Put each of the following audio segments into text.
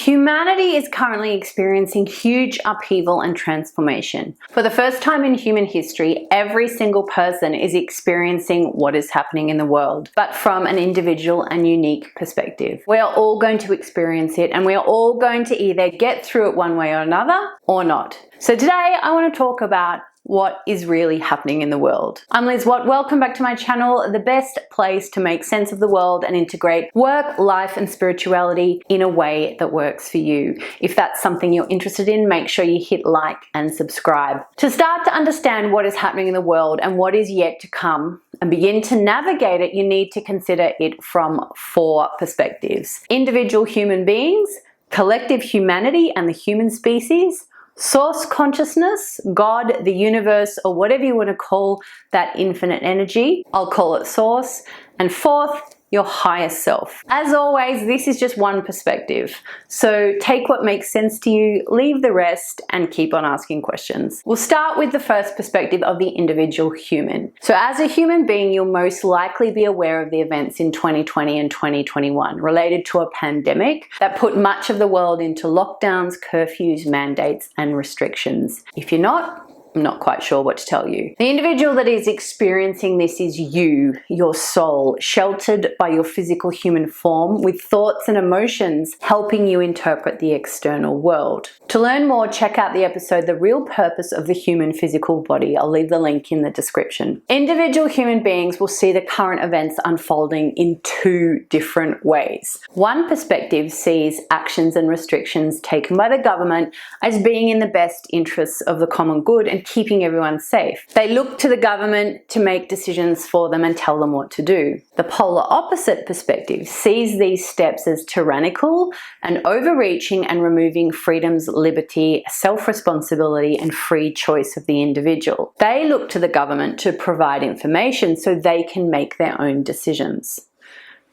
Humanity is currently experiencing huge upheaval and transformation. For the first time in human history, every single person is experiencing what is happening in the world, but from an individual and unique perspective. We are all going to experience it, and we are all going to either get through it one way or another, or not. So today I want to talk about what is really happening in the world. I'm Liz Watt. Welcome back to my channel, the best place to make sense of the world and integrate work, life, and spirituality in a way that works for you. If that's something you're interested in, make sure you hit like and subscribe. To start to understand what is happening in the world and what is yet to come and begin to navigate it, you need to consider it from 4 perspectives: individual human beings, collective humanity and the human species, source consciousness, God, the universe, or whatever you want to call that infinite energy. I'll call it source. And 4th, your higher self. As always, this is just one perspective. So take what makes sense to you, leave the rest, and keep on asking questions. We'll start with the first perspective of the individual human. So as a human being, you'll most likely be aware of the events in 2020 and 2021 related to a pandemic that put much of the world into lockdowns, curfews, mandates, and restrictions. If you're not, I'm not quite sure what to tell you. The individual that is experiencing this is you, your soul, sheltered by your physical human form with thoughts and emotions helping you interpret the external world. To learn more, check out the episode, The Real Purpose of the Human Physical Body. I'll leave the link in the description. Individual human beings will see the current events unfolding in 2 different ways. One perspective sees actions and restrictions taken by the government as being in the best interests of the common good and keeping everyone safe. They look to the government to make decisions for them and tell them what to do. The polar opposite perspective sees these steps as tyrannical and overreaching and removing freedoms, liberty, self-responsibility, and free choice of the individual. They look to the government to provide information so they can make their own decisions.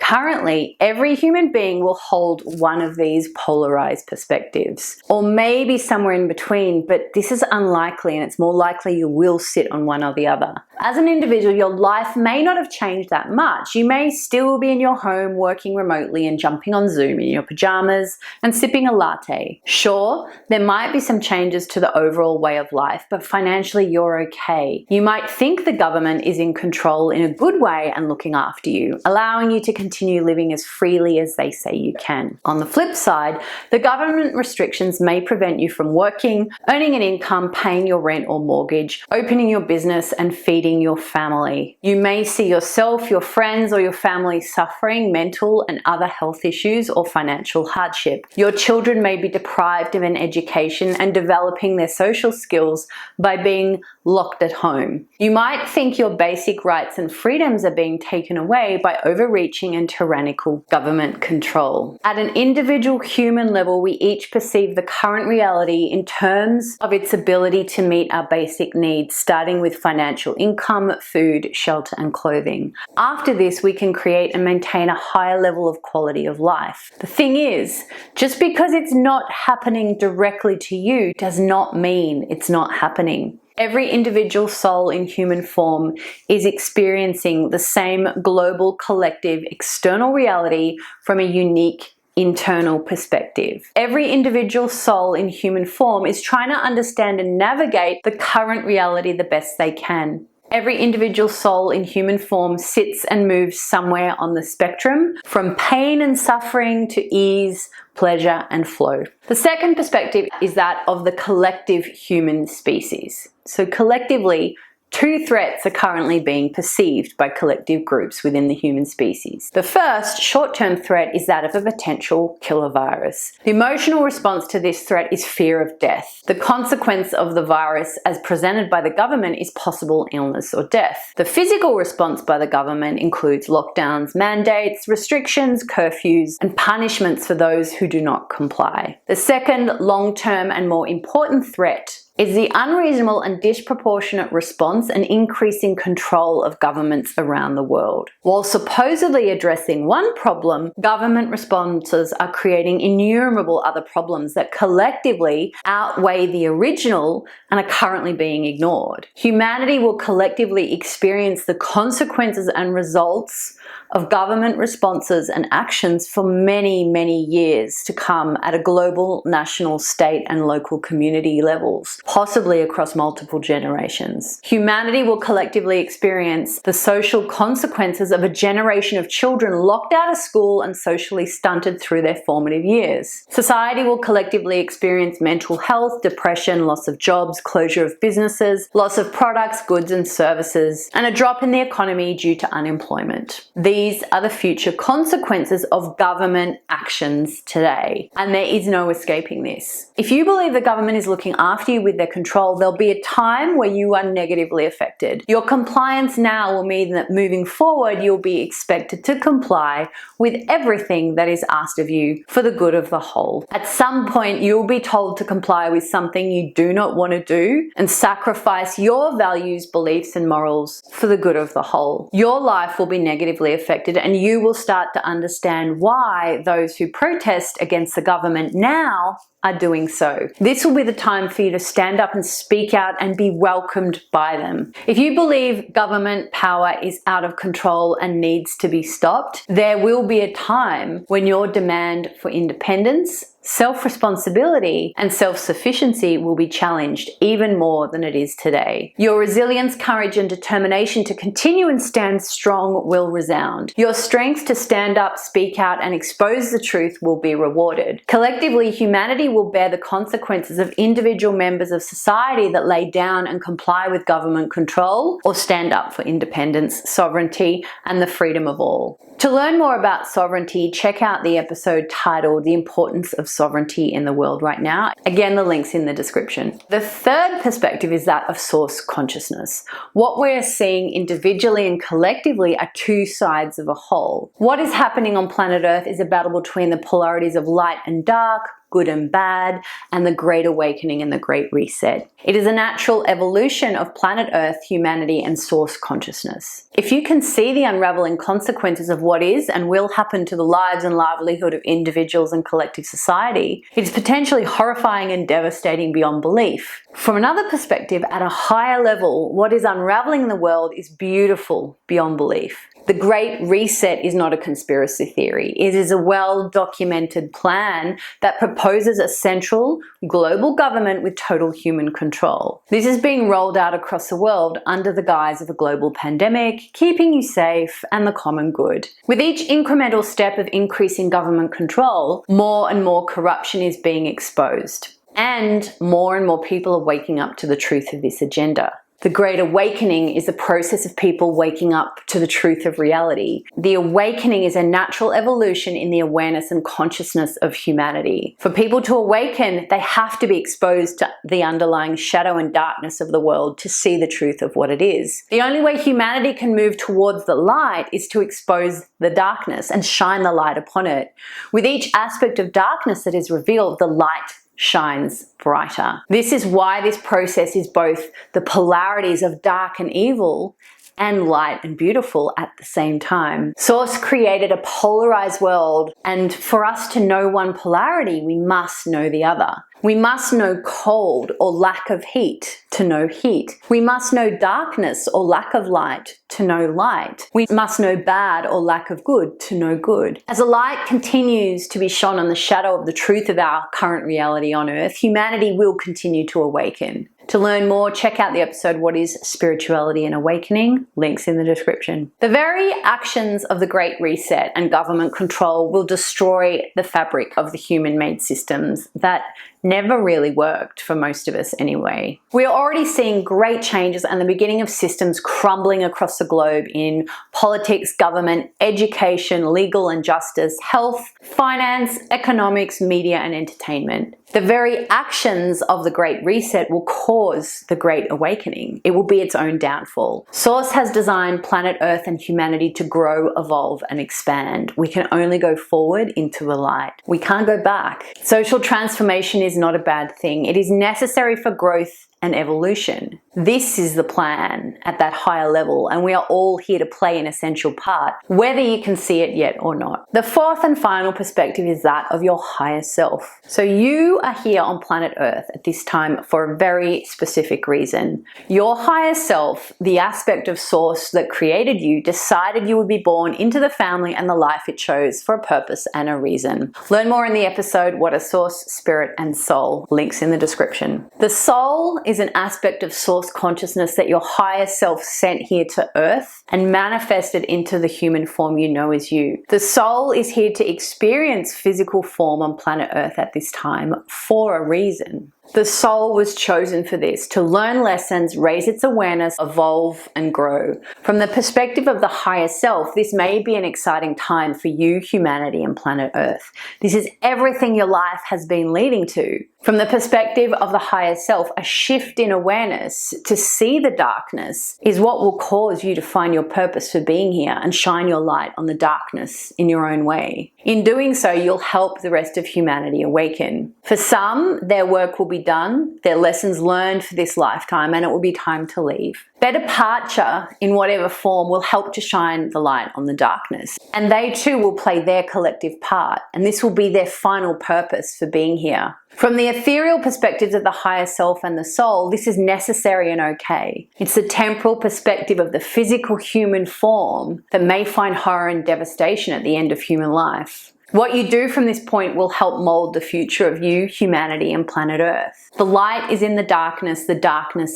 Currently, every human being will hold one of these polarized perspectives, or maybe somewhere in between, but this is unlikely, and it's more likely you will sit on one or the other. As an individual, your life may not have changed that much. You may still be in your home working remotely and jumping on Zoom in your pajamas and sipping a latte. Sure, there might be some changes to the overall way of life, but financially you're okay. You might think the government is in control in a good way and looking after you, allowing you to continue living as freely as they say you can. On the flip side, the government restrictions may prevent you from working, earning an income, paying your rent or mortgage, opening your business, and feeding your family. You may see yourself, your friends, or your family suffering mental and other health issues or financial hardship. Your children may be deprived of an education and developing their social skills by being locked at home. You might think your basic rights and freedoms are being taken away by overreaching and tyrannical government control. At an individual human level, we each perceive the current reality in terms of its ability to meet our basic needs, starting with financial income, food, shelter, and clothing. After this, we can create and maintain a higher level of quality of life. The thing is, just because it's not happening directly to you does not mean it's not happening. Every individual soul in human form is experiencing the same global collective external reality from a unique internal perspective. Every individual soul in human form is trying to understand and navigate the current reality the best they can. Every individual soul in human form sits and moves somewhere on the spectrum from pain and suffering to ease, pleasure, and flow. The second perspective is that of the collective human species. So collectively, 2 threats are currently being perceived by collective groups within the human species. The first short-term threat is that of a potential killer virus. The emotional response to this threat is fear of death. The consequence of the virus as presented by the government is possible illness or death. The physical response by the government includes lockdowns, mandates, restrictions, curfews, and punishments for those who do not comply. The second long-term and more important threat is the unreasonable and disproportionate response and increasing control of governments around the world. While supposedly addressing one problem, government responses are creating innumerable other problems that collectively outweigh the original and are currently being ignored. Humanity will collectively experience the consequences and results of government responses and actions for many, many years to come at a global, national, state, and local community levels, possibly across multiple generations. Humanity will collectively experience the social consequences of a generation of children locked out of school and socially stunted through their formative years. Society will collectively experience mental health, depression, loss of jobs, closure of businesses, loss of products, goods and services, and a drop in the economy due to unemployment. These are the future consequences of government actions today, and there is no escaping this. If you believe the government is looking after you with their control, there'll be a time where you are negatively affected. Your compliance now will mean that moving forward, you'll be expected to comply with everything that is asked of you for the good of the whole. At some point, you'll be told to comply with something you do not want to do and sacrifice your values, beliefs, and morals for the good of the whole. Your life will be negatively affected, and you will start to understand why those who protest against the government now are doing so. This will be the time for you to stand up and speak out and be welcomed by them. If you believe government power is out of control and needs to be stopped, there will be a time when your demand for independence, self-responsibility, and self-sufficiency will be challenged even more than it is today. Your resilience, courage, and determination to continue and stand strong will resound. Your strength to stand up, speak out, and expose the truth will be rewarded. Collectively, humanity will bear the consequences of individual members of society that lay down and comply with government control or stand up for independence, sovereignty, and the freedom of all. To learn more about sovereignty, check out the episode titled The Importance of Sovereignty in the World Right Now. Again, the link's in the description. The third perspective is that of source consciousness. What we're seeing individually and collectively are two sides of a whole. What is happening on planet Earth is a battle between the polarities of light and dark, good and bad, and the Great Awakening and the Great Reset. It is a natural evolution of planet Earth, humanity, and source consciousness. If you can see the unraveling consequences of what is and will happen to the lives and livelihood of individuals and collective society, it is potentially horrifying and devastating beyond belief. From another perspective, at a higher level, what is unraveling in the world is beautiful beyond belief. The Great Reset is not a conspiracy theory. It is a well-documented plan that proposes a central global government with total human control. This is being rolled out across the world under the guise of a global pandemic, keeping you safe and the common good. With each incremental step of increasing government control, more and more corruption is being exposed. And more people are waking up to the truth of this agenda. The Great Awakening is the process of people waking up to the truth of reality. The awakening is a natural evolution in the awareness and consciousness of humanity. For people to awaken, they have to be exposed to the underlying shadow and darkness of the world to see the truth of what it is. The only way humanity can move towards the light is to expose the darkness and shine the light upon it. With each aspect of darkness that is revealed, the light shines brighter. This is why this process is both the polarities of dark and evil and light and beautiful at the same time. Source created a polarized world, and for us to know one polarity, we must know the other. We must know cold or lack of heat to know heat. We must know darkness or lack of light to know light. We must know bad or lack of good to know good. As the light continues to be shone on the shadow of the truth of our current reality on Earth, humanity will continue to awaken. To learn more, check out the episode What is Spirituality and Awakening? Links in the description. The very actions of the Great Reset and government control will destroy the fabric of the human-made systems that never really worked for most of us anyway. We are already seeing great changes and the beginning of systems crumbling across the globe in politics, government, education, legal and justice, health, finance, economics, media and entertainment. The very actions of the Great Reset will cause the Great Awakening. It will be its own downfall. Source has designed planet Earth and humanity to grow, evolve and expand. We can only go forward into the light. We can't go back. Social transformation is not a bad thing. It is necessary for growth and evolution. This is the plan at that higher level, and we are all here to play an essential part, whether you can see it yet or not. The fourth and final perspective is that of your higher self. So you are here on planet Earth at this time for a very specific reason. Your higher self, the aspect of source that created you, decided you would be born into the family and the life it chose for a purpose and a reason. Learn more in the episode, What are Source, Spirit, and Soul? Links in the description. The soul is an aspect of source consciousness that your higher self sent here to Earth and manifested into the human form you know as you. The soul is here to experience physical form on planet Earth at this time for a reason. The soul was chosen for this, to learn lessons, raise its awareness, evolve, and grow. From the perspective of the higher self, this may be an exciting time for you, humanity, and planet Earth. This is everything your life has been leading to. From the perspective of the higher self, a shift in awareness to see the darkness is what will cause you to find your purpose for being here and shine your light on the darkness in your own way. In doing so, you'll help the rest of humanity awaken. For some, their work will be done, their lessons learned for this lifetime, and it will be time to leave. Their departure, in whatever form, will help to shine the light on the darkness. And they too will play their collective part, and this will be their final purpose for being here. From the ethereal perspectives of the higher self and the soul, this is necessary and okay. It's the temporal perspective of the physical human form that may find horror and devastation at the end of human life. What you do from this point will help mold the future of you, humanity, and planet Earth. The light is in the darkness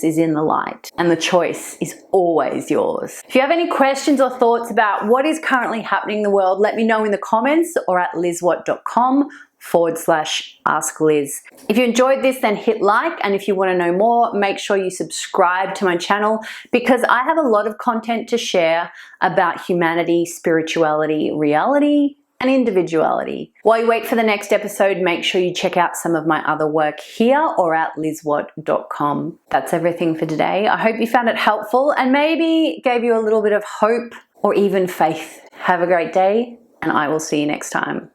is in the light, and the choice is always yours. If you have any questions or thoughts about what is currently happening in the world, let me know in the comments or at lizwatt.com/Ask Liz. If you enjoyed this, then hit like, and if you want to know more, make sure you subscribe to my channel because I have a lot of content to share about humanity, spirituality, reality, and individuality. While you wait for the next episode, make sure you check out some of my other work here or at lizwatt.com. That's everything for today. I hope you found it helpful and maybe gave you a little bit of hope or even faith. Have a great day, and I will see you next time.